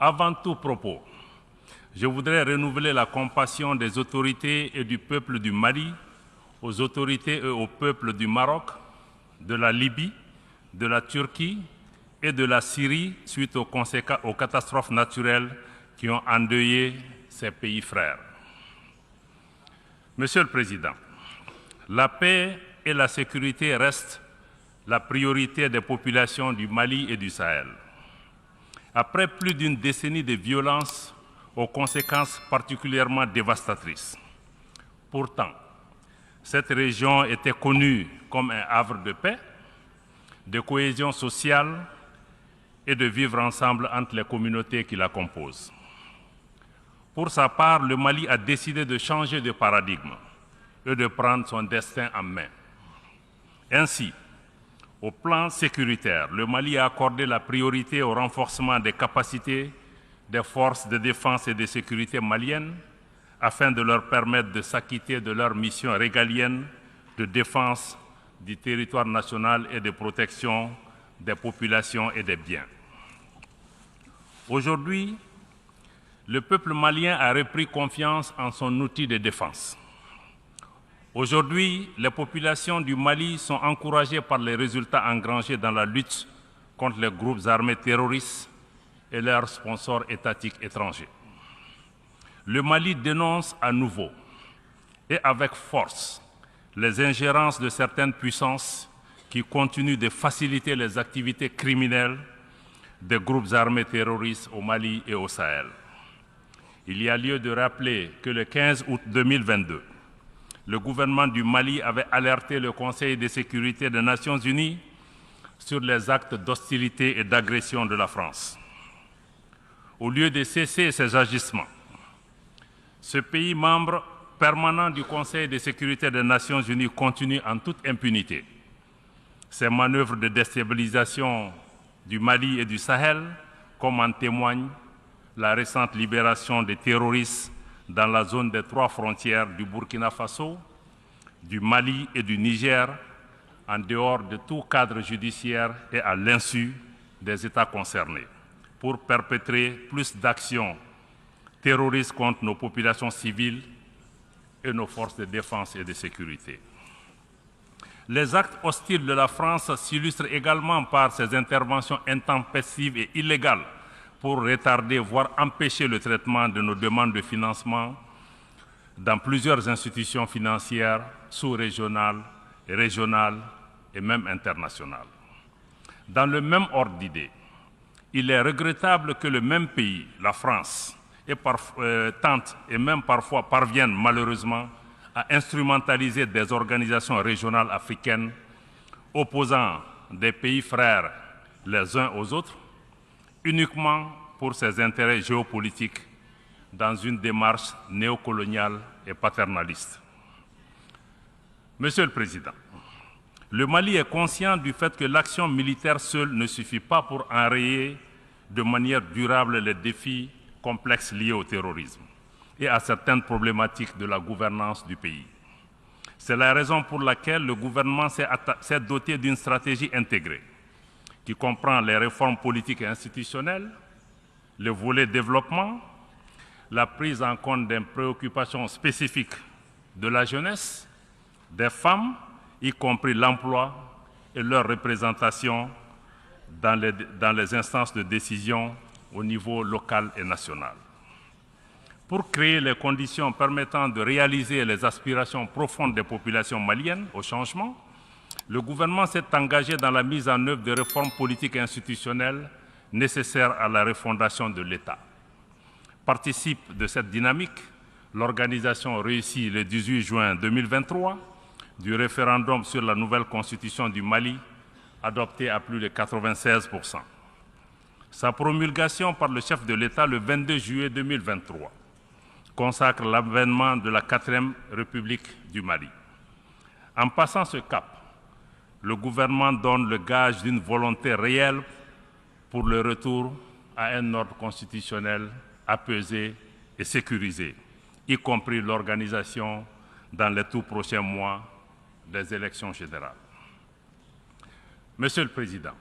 Avant tout propos, je voudrais renouveler la compassion des autorités et du peuple du Mali aux autorités et au peuple du Maroc, de la Libye, de la Turquie et de la Syrie suite aux catastrophes naturelles qui ont endeuillé ces pays frères. Monsieur le Président, la paix et la sécurité restent la priorité des populations du Mali et du Sahel. Après plus d'une décennie de violences aux conséquences particulièrement dévastatrices. Pourtant, cette région était connue comme un havre de paix, de cohésion sociale et de vivre ensemble entre les communautés qui la composent. Pour sa part, le Mali a décidé de changer de paradigme et de prendre son destin en main. Ainsi, au plan sécuritaire, le Mali a accordé la priorité au renforcement des capacités des forces de défense et de sécurité maliennes afin de leur permettre de s'acquitter de leur mission régalienne de défense du territoire national et de protection des populations et des biens. Aujourd'hui, le peuple malien a repris confiance en son outil de défense. Aujourd'hui, les populations du Mali sont encouragées par les résultats engrangés dans la lutte contre les groupes armés terroristes et leurs sponsors étatiques étrangers. Le Mali dénonce à nouveau et avec force les ingérences de certaines puissances qui continuent de faciliter les activités criminelles des groupes armés terroristes au Mali et au Sahel. Il y a lieu de rappeler que le 15 août 2022, le gouvernement du Mali avait alerté le Conseil de sécurité des Nations Unies sur les actes d'hostilité et d'agression de la France. Au lieu de cesser ces agissements, ce pays membre permanent du Conseil de sécurité des Nations Unies continue en toute impunité ces manœuvres de déstabilisation du Mali et du Sahel, comme en témoigne la récente libération des terroristes dans la zone des 3 frontières du Burkina Faso, du Mali et du Niger, en dehors de tout cadre judiciaire et à l'insu des États concernés, pour perpétrer plus d'actions terroristes contre nos populations civiles et nos forces de défense et de sécurité. Les actes hostiles de la France s'illustrent également par ses interventions intempestives et illégales pour retarder, voire empêcher le traitement de nos demandes de financement dans plusieurs institutions financières sous-régionales, régionales et même internationales. Dans le même ordre d'idées, il est regrettable que le même pays, la France, tente et même parfois parvienne malheureusement à instrumentaliser des organisations régionales africaines opposant des pays frères les uns aux autres uniquement pour ses intérêts géopolitiques dans une démarche néocoloniale et paternaliste. Monsieur le Président, le Mali est conscient du fait que l'action militaire seule ne suffit pas pour enrayer de manière durable les défis complexes liés au terrorisme et à certaines problématiques de la gouvernance du pays. C'est la raison pour laquelle le gouvernement s'est doté d'une stratégie intégrée qui comprend les réformes politiques et institutionnelles, le volet développement, la prise en compte des préoccupations spécifiques de la jeunesse, des femmes, y compris l'emploi et leur représentation dans les instances de décision au niveau local et national. Pour créer les conditions permettant de réaliser les aspirations profondes des populations maliennes au changement, le gouvernement s'est engagé dans la mise en œuvre de réformes politiques et institutionnelles nécessaires à la refondation de l'État. Participe de cette dynamique l'organisation réussie le 18 juin 2023 du référendum sur la nouvelle constitution du Mali, adoptée à plus de 96%. Sa promulgation par le chef de l'État le 22 juillet 2023 consacre l'avènement de la 4e République du Mali. En passant ce cap, le gouvernement donne le gage d'une volonté réelle pour le retour à un ordre constitutionnel apaisé et sécurisé, y compris l'organisation dans les tout prochains mois des élections générales. Monsieur le Président,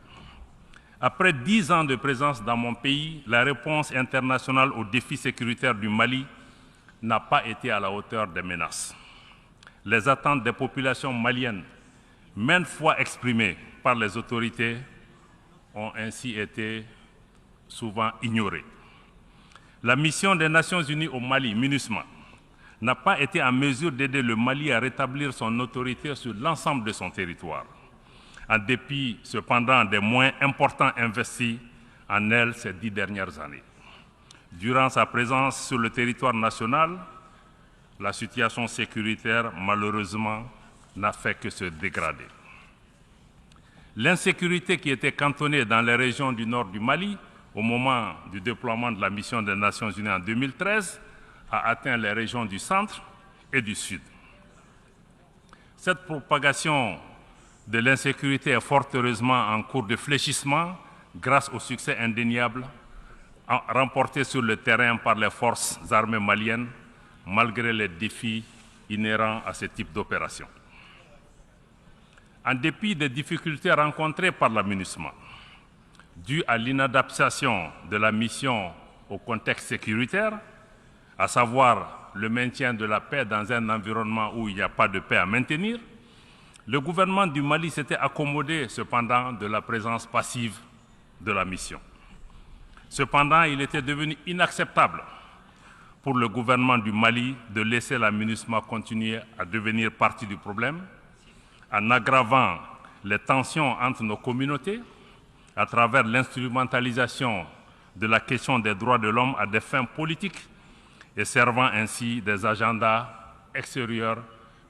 Après 10 ans de présence dans mon pays, la réponse internationale aux défis sécuritaires du Mali n'a pas été à la hauteur des menaces. Les attentes des populations maliennes, maintes fois exprimées par les autorités, ont ainsi été souvent ignorées. La mission des Nations Unies au Mali, MINUSMA, n'a pas été en mesure d'aider le Mali à rétablir son autorité sur l'ensemble de son territoire, en dépit cependant des moyens importants investis en elle ces 10 dernières années. Durant sa présence sur le territoire national, la situation sécuritaire, malheureusement, n'a fait que se dégrader. L'insécurité qui était cantonnée dans les régions du nord du Mali au moment du déploiement de la mission des Nations Unies en 2013 a atteint les régions du centre et du sud. Cette propagation de l'insécurité est fort heureusement en cours de fléchissement grâce au succès indéniable remporté sur le terrain par les forces armées maliennes, malgré les défis inhérents à ce type d'opération. En dépit des difficultés rencontrées par la MINUSMA, dues à l'inadaptation de la mission au contexte sécuritaire, à savoir le maintien de la paix dans un environnement où il n'y a pas de paix à maintenir, le gouvernement du Mali s'était accommodé cependant de la présence passive de la mission. Cependant, il était devenu inacceptable pour le gouvernement du Mali de laisser la MINUSMA continuer à devenir partie du problème, en aggravant les tensions entre nos communautés à travers l'instrumentalisation de la question des droits de l'homme à des fins politiques et servant ainsi des agendas extérieurs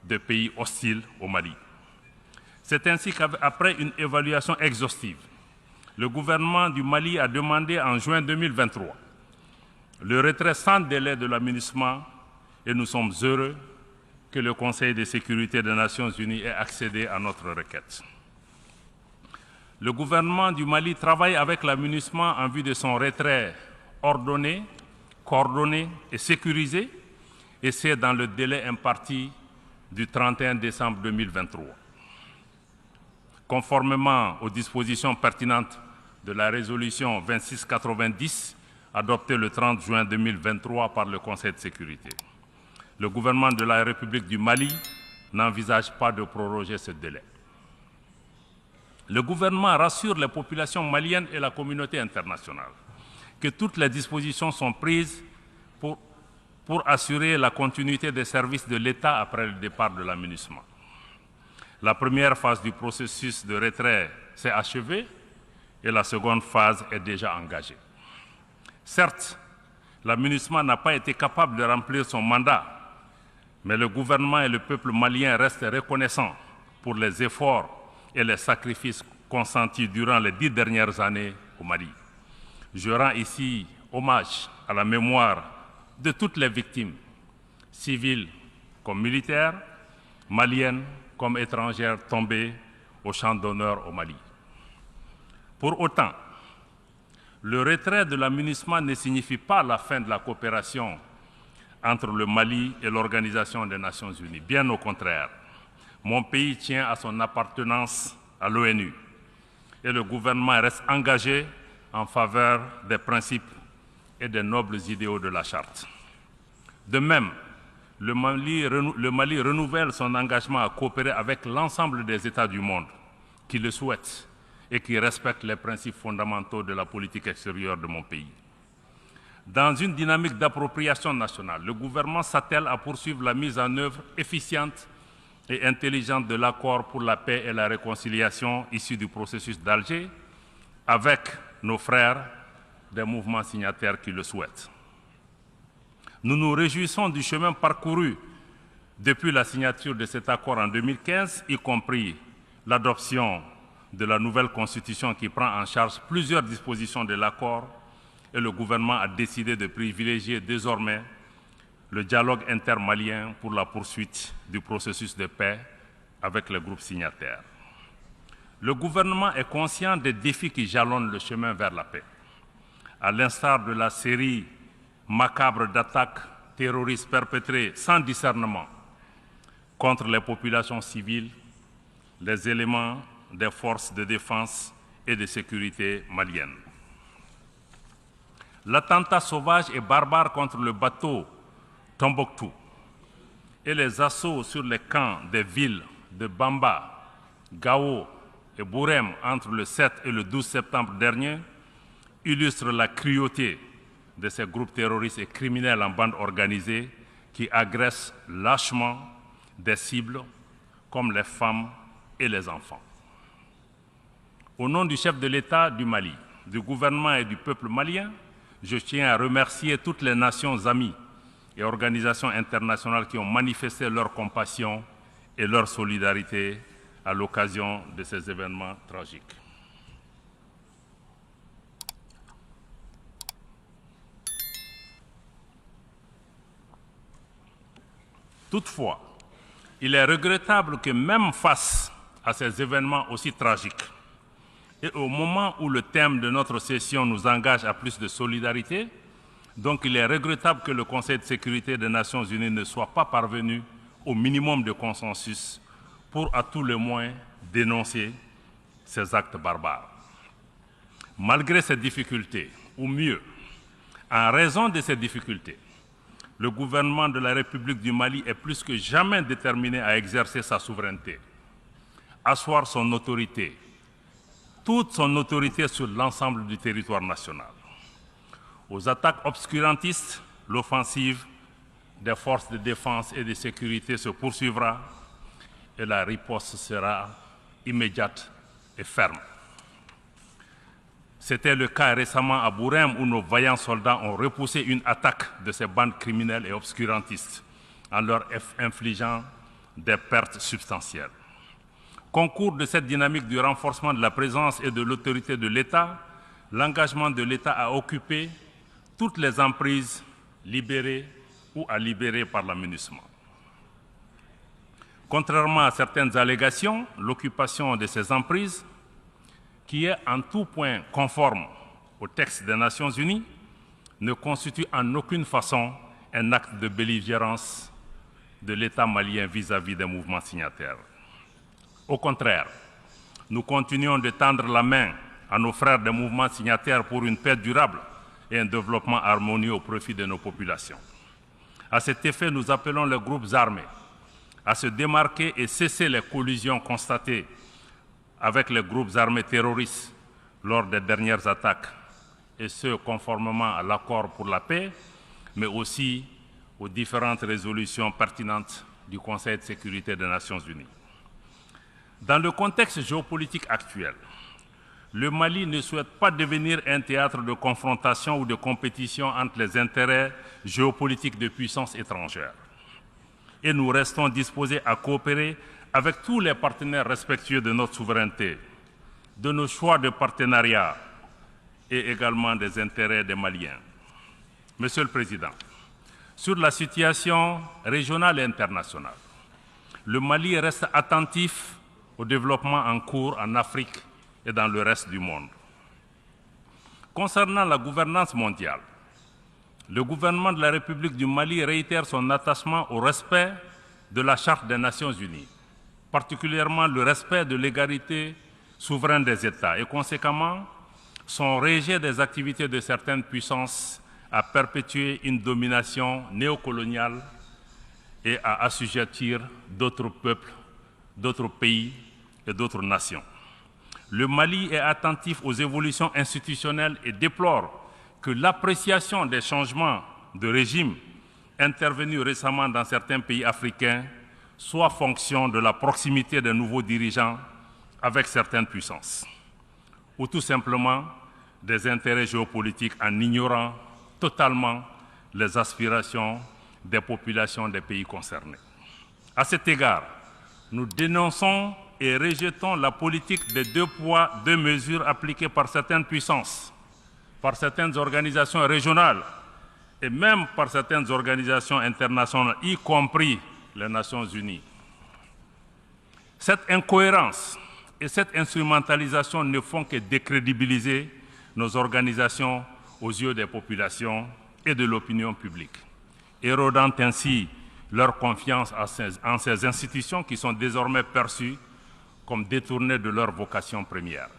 de pays hostiles au Mali. C'est ainsi qu'après une évaluation exhaustive, le gouvernement du Mali a demandé en juin 2023 le retrait sans délai de la MINUSMA et nous sommes heureux que le Conseil de sécurité des Nations Unies ait accédé à notre requête. Le gouvernement du Mali travaille avec la MINUSMA en vue de son retrait ordonné, coordonné et sécurisé, et c'est dans le délai imparti du 31 décembre 2023. Conformément aux dispositions pertinentes de la résolution 2690 adoptée le 30 juin 2023 par le Conseil de sécurité. Le gouvernement de la République du Mali n'envisage pas de proroger ce délai. Le gouvernement rassure les populations maliennes et la communauté internationale que toutes les dispositions sont prises pour assurer la continuité des services de l'État après le départ de la MINUSMA. La première phase du processus de retrait s'est achevée et la seconde phase est déjà engagée. Certes, la MINUSMA n'a pas été capable de remplir son mandat, mais le gouvernement et le peuple malien restent reconnaissants pour les efforts et les sacrifices consentis durant les 10 dernières années au Mali. Je rends ici hommage à la mémoire de toutes les victimes, civiles comme militaires, maliennes comme étrangères tombées au champ d'honneur au Mali. Pour autant, le retrait de la MINUSMA ne signifie pas la fin de la coopération entre le Mali et l'Organisation des Nations Unies. Bien au contraire, mon pays tient à son appartenance à l'ONU et le gouvernement reste engagé en faveur des principes et des nobles idéaux de la Charte. De même, le Mali renouvelle son engagement à coopérer avec l'ensemble des États du monde qui le souhaitent et qui respectent les principes fondamentaux de la politique extérieure de mon pays. Dans une dynamique d'appropriation nationale, le gouvernement s'attelle à poursuivre la mise en œuvre efficiente et intelligente de l'accord pour la paix et la réconciliation issu du processus d'Alger avec nos frères des mouvements signataires qui le souhaitent. Nous nous réjouissons du chemin parcouru depuis la signature de cet accord en 2015, y compris l'adoption de la nouvelle constitution qui prend en charge plusieurs dispositions de l'accord, et le gouvernement a décidé de privilégier désormais le dialogue intermalien pour la poursuite du processus de paix avec les groupes signataires. Le gouvernement est conscient des défis qui jalonnent le chemin vers la paix, à l'instar de la série macabre d'attaques terroristes perpétrées sans discernement contre les populations civiles, les éléments des forces de défense et de sécurité malienne. L'attentat sauvage et barbare contre le bateau Tombouctou et les assauts sur les camps des villes de Bamba, Gao et Bourem entre le 7 et le 12 septembre dernier illustrent la cruauté de ces groupes terroristes et criminels en bande organisée qui agressent lâchement des cibles comme les femmes et les enfants. Au nom du chef de l'État du Mali, du gouvernement et du peuple malien, je tiens à remercier toutes les nations amies et organisations internationales qui ont manifesté leur compassion et leur solidarité à l'occasion de ces événements tragiques. Toutefois, il est regrettable que même face à ces événements aussi tragiques, et au moment où le thème de notre session nous engage à plus de solidarité, donc il est regrettable que le Conseil de sécurité des Nations Unies ne soit pas parvenu au minimum de consensus pour à tout le moins dénoncer ces actes barbares. Malgré ces difficultés, ou mieux, en raison de ces difficultés, le gouvernement de la République du Mali est plus que jamais déterminé à exercer sa souveraineté, asseoir son autorité, toute son autorité sur l'ensemble du territoire national. Aux attaques obscurantistes, l'offensive des forces de défense et de sécurité se poursuivra et la riposte sera immédiate et ferme. C'était le cas récemment à Bourem où nos vaillants soldats ont repoussé une attaque de ces bandes criminelles et obscurantistes en leur infligeant des pertes substantielles. Concours de cette dynamique du renforcement de la présence et de l'autorité de l'État, l'engagement de l'État à occuper toutes les emprises libérées ou à libérer par l'aménagement. Contrairement à certaines allégations, l'occupation de ces emprises, qui est en tout point conforme au texte des Nations Unies, ne constitue en aucune façon un acte de belligérance de l'État malien vis-à-vis des mouvements signataires. Au contraire, nous continuons de tendre la main à nos frères des mouvements signataires pour une paix durable et un développement harmonieux au profit de nos populations. À cet effet, nous appelons les groupes armés à se démarquer et cesser les collisions constatées avec les groupes armés terroristes lors des dernières attaques, et ce, conformément à l'accord pour la paix, mais aussi aux différentes résolutions pertinentes du Conseil de sécurité des Nations Unies. Dans le contexte géopolitique actuel, le Mali ne souhaite pas devenir un théâtre de confrontation ou de compétition entre les intérêts géopolitiques de puissances étrangères. Et nous restons disposés à coopérer avec tous les partenaires respectueux de notre souveraineté, de nos choix de partenariat et également des intérêts des Maliens. Monsieur le Président, sur la situation régionale et internationale, le Mali reste attentif au développement en cours en Afrique et dans le reste du monde. Concernant la gouvernance mondiale, le gouvernement de la République du Mali réitère son attachement au respect de la Charte des Nations Unies, particulièrement le respect de l'égalité souveraine des États et conséquemment son rejet des activités de certaines puissances à perpétuer une domination néocoloniale et à assujettir d'autres peuples, d'autres pays et d'autres nations. Le Mali est attentif aux évolutions institutionnelles et déplore que l'appréciation des changements de régime intervenus récemment dans certains pays africains soit fonction de la proximité des nouveaux dirigeants avec certaines puissances, ou tout simplement des intérêts géopolitiques en ignorant totalement les aspirations des populations des pays concernés. À cet égard, nous dénonçons et rejetons la politique des 2 poids, 2 mesures appliquées par certaines puissances, par certaines organisations régionales et même par certaines organisations internationales, y compris les Nations Unies. Cette incohérence et cette instrumentalisation ne font que décrédibiliser nos organisations aux yeux des populations et de l'opinion publique, érodant ainsi leur confiance en ces institutions qui sont désormais perçues comme détournées de leur vocation première.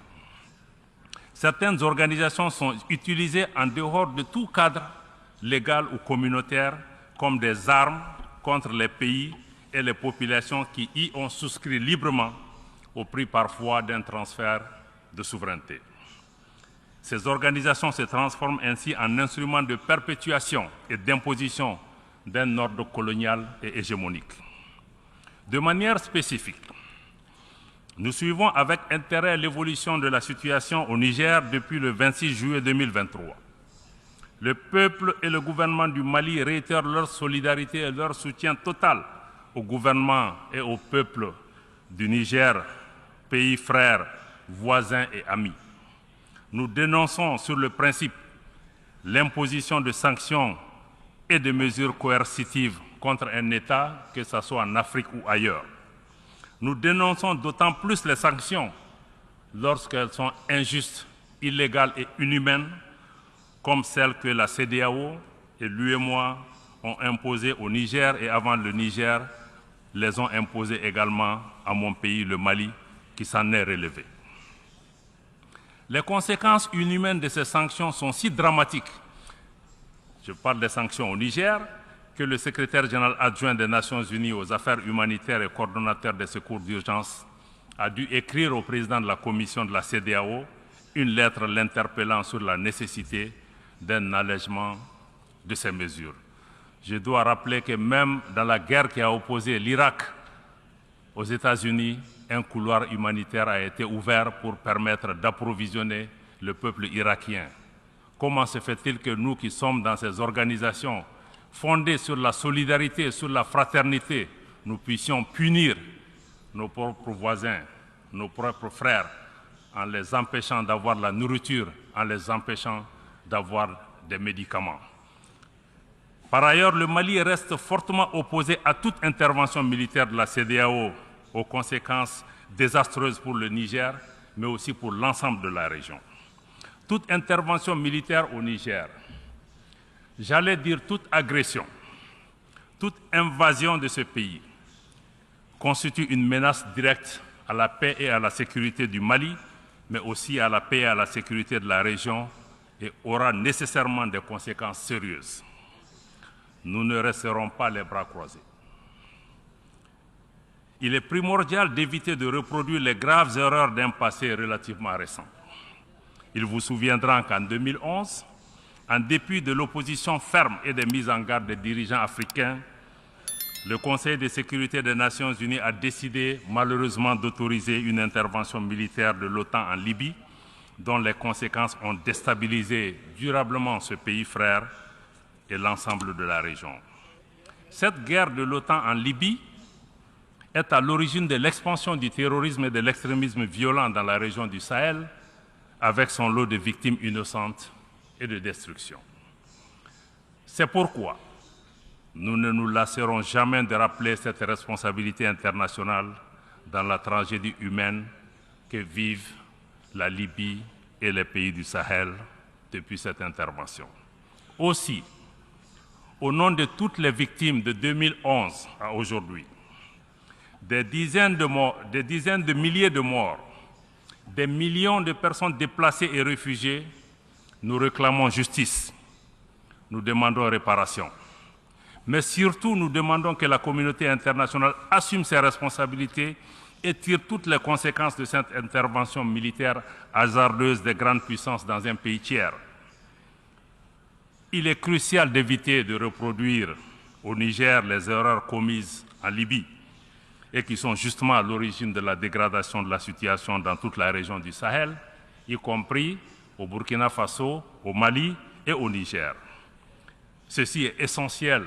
Certaines organisations sont utilisées en dehors de tout cadre légal ou communautaire comme des armes contre les pays et les populations qui y ont souscrit librement au prix parfois d'un transfert de souveraineté. Ces organisations se transforment ainsi en instruments de perpétuation et d'imposition d'un ordre colonial et hégémonique. De manière spécifique, nous suivons avec intérêt l'évolution de la situation au Niger depuis le 26 juillet 2023. Le peuple et le gouvernement du Mali réitèrent leur solidarité et leur soutien total au gouvernement et au peuple du Niger, pays frères, voisins et amis. Nous dénonçons sur le principe l'imposition de sanctions et de mesures coercitives contre un État, que ce soit en Afrique ou ailleurs. Nous dénonçons d'autant plus les sanctions lorsqu'elles sont injustes, illégales et inhumaines, comme celles que la CEDEAO et l'UEMOA ont imposées au Niger et avant le Niger, les ont imposées également à mon pays, le Mali, qui s'en est relevé. Les conséquences inhumaines de ces sanctions sont si dramatiques, je parle des sanctions au Niger, que le secrétaire général adjoint des Nations Unies aux affaires humanitaires et coordonnateur des secours d'urgence a dû écrire au président de la commission de la CEDEAO une lettre l'interpellant sur la nécessité d'un allègement de ces mesures. Je dois rappeler que même dans la guerre qui a opposé l'Irak aux États-Unis, un couloir humanitaire a été ouvert pour permettre d'approvisionner le peuple irakien. Comment se fait-il que nous qui sommes dans ces organisations fondées sur la solidarité, sur la fraternité, nous puissions punir nos propres voisins, nos propres frères, en les empêchant d'avoir la nourriture, en les empêchant d'avoir des médicaments? Par ailleurs, le Mali reste fortement opposé à toute intervention militaire de la CEDEAO aux conséquences désastreuses pour le Niger, mais aussi pour l'ensemble de la région. Toute intervention militaire au Niger, j'allais dire toute agression, toute invasion de ce pays, constitue une menace directe à la paix et à la sécurité du Mali, mais aussi à la paix et à la sécurité de la région et aura nécessairement des conséquences sérieuses. Nous ne resterons pas les bras croisés. Il est primordial d'éviter de reproduire les graves erreurs d'un passé relativement récent. Il vous souviendra qu'en 2011, en dépit de l'opposition ferme et des mises en garde des dirigeants africains, le Conseil de sécurité des Nations Unies a décidé malheureusement d'autoriser une intervention militaire de l'OTAN en Libye, dont les conséquences ont déstabilisé durablement ce pays frère et l'ensemble de la région. Cette guerre de l'OTAN en Libye est à l'origine de l'expansion du terrorisme et de l'extrémisme violent dans la région du Sahel, avec son lot de victimes innocentes et de destruction. C'est pourquoi nous ne nous lasserons jamais de rappeler cette responsabilité internationale dans la tragédie humaine que vivent la Libye et les pays du Sahel depuis cette intervention. Aussi, au nom de toutes les victimes de 2011 à aujourd'hui, des dizaines de milliers de morts, des millions de personnes déplacées et réfugiées, nous réclamons justice, nous demandons réparation. Mais surtout, nous demandons que la communauté internationale assume ses responsabilités et tire toutes les conséquences de cette intervention militaire hasardeuse des grandes puissances dans un pays tiers. Il est crucial d'éviter de reproduire au Niger les erreurs commises en Libye et qui sont justement à l'origine de la dégradation de la situation dans toute la région du Sahel, y compris au Burkina Faso, au Mali et au Niger. Ceci est essentiel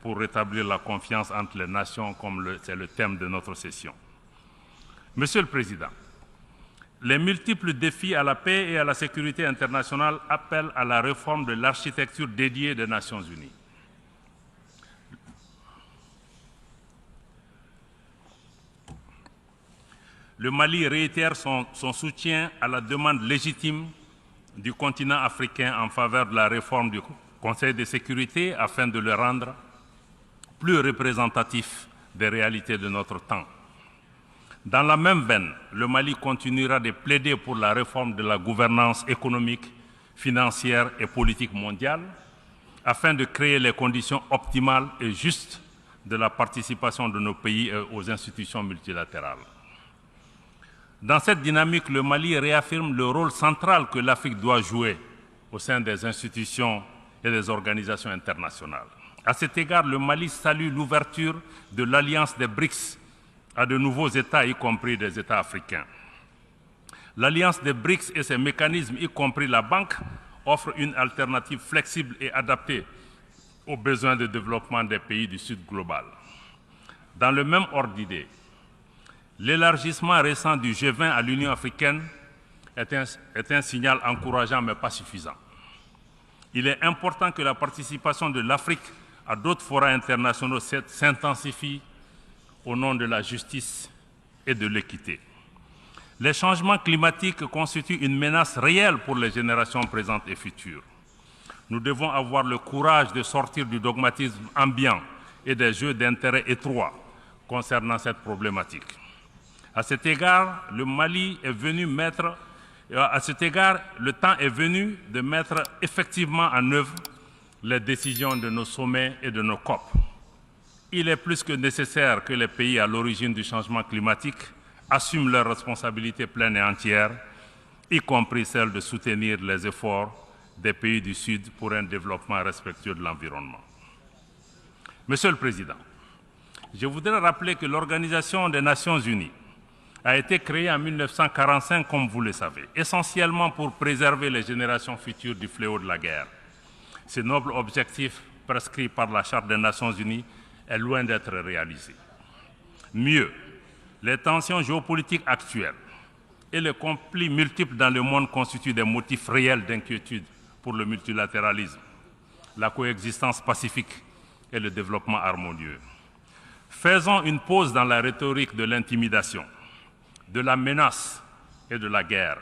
pour rétablir la confiance entre les nations, comme c'est le thème de notre session. Monsieur le Président, les multiples défis à la paix et à la sécurité internationale appellent à la réforme de l'architecture dédiée des Nations Unies. Le Mali réitère son soutien à la demande légitime du continent africain en faveur de la réforme du Conseil de sécurité afin de le rendre plus représentatif des réalités de notre temps. Dans la même veine, le Mali continuera de plaider pour la réforme de la gouvernance économique, financière et politique mondiale afin de créer les conditions optimales et justes de la participation de nos pays aux institutions multilatérales. Dans cette dynamique, le Mali réaffirme le rôle central que l'Afrique doit jouer au sein des institutions et des organisations internationales. À cet égard, le Mali salue l'ouverture de l'Alliance des BRICS à de nouveaux États, y compris des États africains. L'Alliance des BRICS et ses mécanismes, y compris la banque, offrent une alternative flexible et adaptée aux besoins de développement des pays du Sud global. Dans le même ordre d'idées, l'élargissement récent du G20 à l'Union africaine est un signal encourageant mais pas suffisant. Il est important que la participation de l'Afrique à d'autres forats internationaux s'intensifie au nom de la justice et de l'équité. Les changements climatiques constituent une menace réelle pour les générations présentes et futures. Nous devons avoir le courage de sortir du dogmatisme ambiant et des jeux d'intérêts étroits concernant cette problématique. À cet égard, le temps est venu de mettre effectivement en œuvre les décisions de nos sommets et de nos COP. Il est plus que nécessaire que les pays à l'origine du changement climatique assument leurs responsabilités pleines et entières, y compris celle de soutenir les efforts des pays du Sud pour un développement respectueux de l'environnement. Monsieur le Président, je voudrais rappeler que l'Organisation des Nations Unies a été créée en 1945, comme vous le savez, essentiellement pour préserver les générations futures du fléau de la guerre. Ce noble objectif prescrit par la Charte des Nations Unies est loin d'être réalisé. Mieux, les tensions géopolitiques actuelles et les conflits multiples dans le monde constituent des motifs réels d'inquiétude pour le multilatéralisme, la coexistence pacifique et le développement harmonieux. Faisons une pause dans la rhétorique de l'intimidation, de la menace et de la guerre.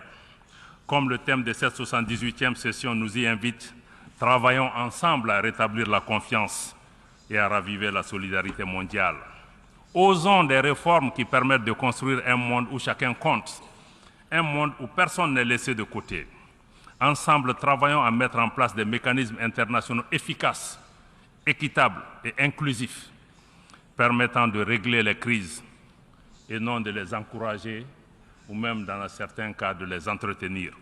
Comme le thème de cette 78e session nous y invite, travaillons ensemble à rétablir la confiance et à raviver la solidarité mondiale. Osons des réformes qui permettent de construire un monde où chacun compte, un monde où personne n'est laissé de côté. Ensemble, travaillons à mettre en place des mécanismes internationaux efficaces, équitables et inclusifs, permettant de régler les crises et non de les encourager ou même, dans certains cas, de les entretenir.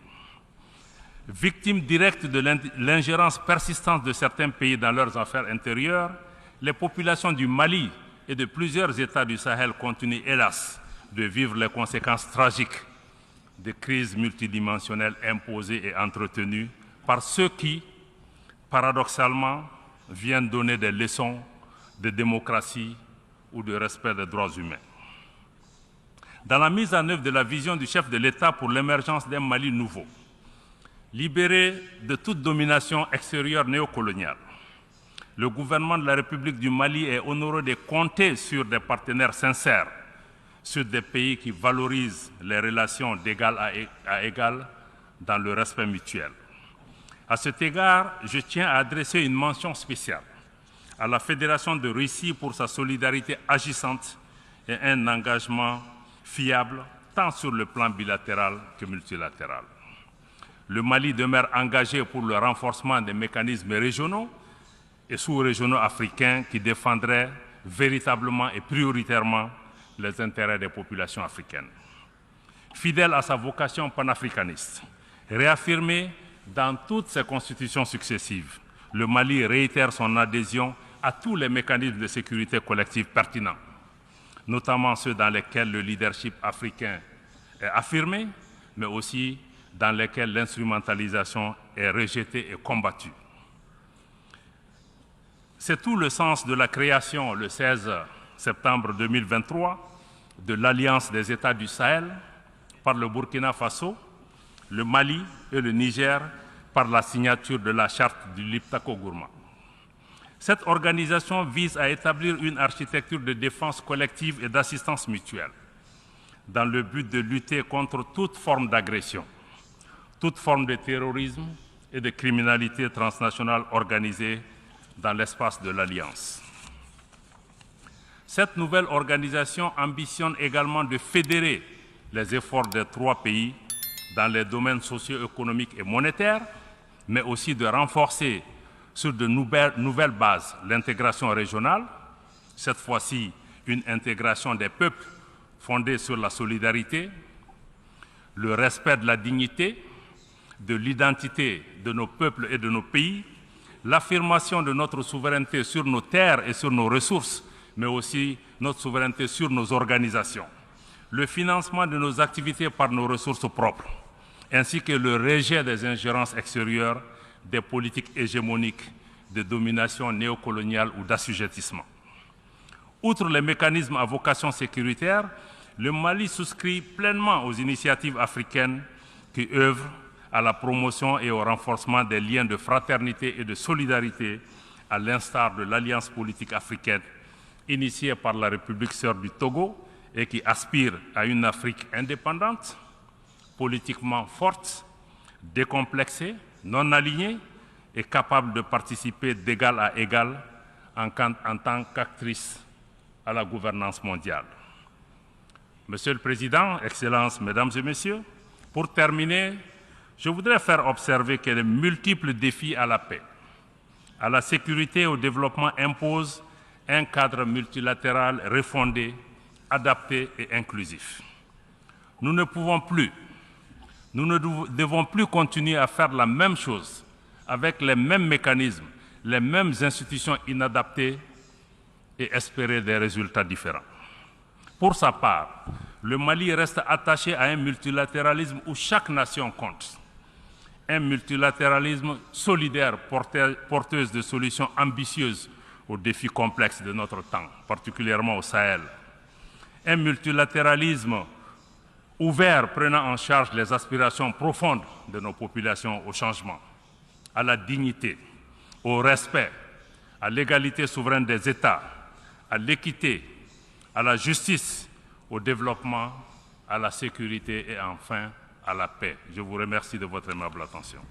Victimes directes de l'ingérence persistante de certains pays dans leurs affaires intérieures, les populations du Mali et de plusieurs États du Sahel continuent, hélas, de vivre les conséquences tragiques des crises multidimensionnelles imposées et entretenues par ceux qui, paradoxalement, viennent donner des leçons de démocratie ou de respect des droits humains. Dans la mise en œuvre de la vision du chef de l'État pour l'émergence d'un Mali nouveau, libéré de toute domination extérieure néocoloniale, le gouvernement de la République du Mali est honoré de compter sur des partenaires sincères, sur des pays qui valorisent les relations d'égal à égal dans le respect mutuel. À cet égard, je tiens à adresser une mention spéciale à la Fédération de Russie pour sa solidarité agissante et un engagement fiable tant sur le plan bilatéral que multilatéral. Le Mali demeure engagé pour le renforcement des mécanismes régionaux et sous-régionaux africains qui défendraient véritablement et prioritairement les intérêts des populations africaines. Fidèle à sa vocation panafricaniste, réaffirmée dans toutes ses constitutions successives, le Mali réitère son adhésion à tous les mécanismes de sécurité collective pertinents, notamment ceux dans lesquels le leadership africain est affirmé, mais aussi dans lesquels l'instrumentalisation est rejetée et combattue. C'est tout le sens de la création, le 16 septembre 2023, de l'Alliance des États du Sahel par le Burkina Faso, le Mali et le Niger par la signature de la charte du Liptako-Gourma. Cette organisation vise à établir une architecture de défense collective et d'assistance mutuelle dans le but de lutter contre toute forme d'agression, toute forme de terrorisme et de criminalité transnationale organisée dans l'espace de l'Alliance. Cette nouvelle organisation ambitionne également de fédérer les efforts des 3 pays dans les domaines socio-économiques et monétaires, mais aussi de renforcer sur de nouvelles bases l'intégration régionale, cette fois-ci une intégration des peuples fondée sur la solidarité, le respect de la dignité, de l'identité de nos peuples et de nos pays, l'affirmation de notre souveraineté sur nos terres et sur nos ressources, mais aussi notre souveraineté sur nos organisations, le financement de nos activités par nos ressources propres, ainsi que le rejet des ingérences extérieures, des politiques hégémoniques de domination néocoloniale ou d'assujettissement. Outre les mécanismes à vocation sécuritaire, le Mali souscrit pleinement aux initiatives africaines qui œuvrent à la promotion et au renforcement des liens de fraternité et de solidarité, à l'instar de l'Alliance politique africaine initiée par la République sœur du Togo et qui aspire à une Afrique indépendante, politiquement forte, décomplexée, non alignée et capable de participer d'égal à égal en tant qu'actrice à la gouvernance mondiale. Monsieur le Président, Excellences, Mesdames et Messieurs, pour terminer, je voudrais faire observer que les multiples défis à la paix, à la sécurité et au développement imposent un cadre multilatéral refondé, adapté et inclusif. Nous ne devons plus continuer à faire la même chose avec les mêmes mécanismes, les mêmes institutions inadaptées et espérer des résultats différents. Pour sa part, le Mali reste attaché à un multilatéralisme où chaque nation compte. Un multilatéralisme solidaire, porteuse de solutions ambitieuses aux défis complexes de notre temps, particulièrement au Sahel. Un multilatéralisme ouvert, prenant en charge les aspirations profondes de nos populations au changement, à la dignité, au respect, à l'égalité souveraine des États, à l'équité, à la justice, au développement, à la sécurité et enfin à la paix. Je vous remercie de votre aimable attention.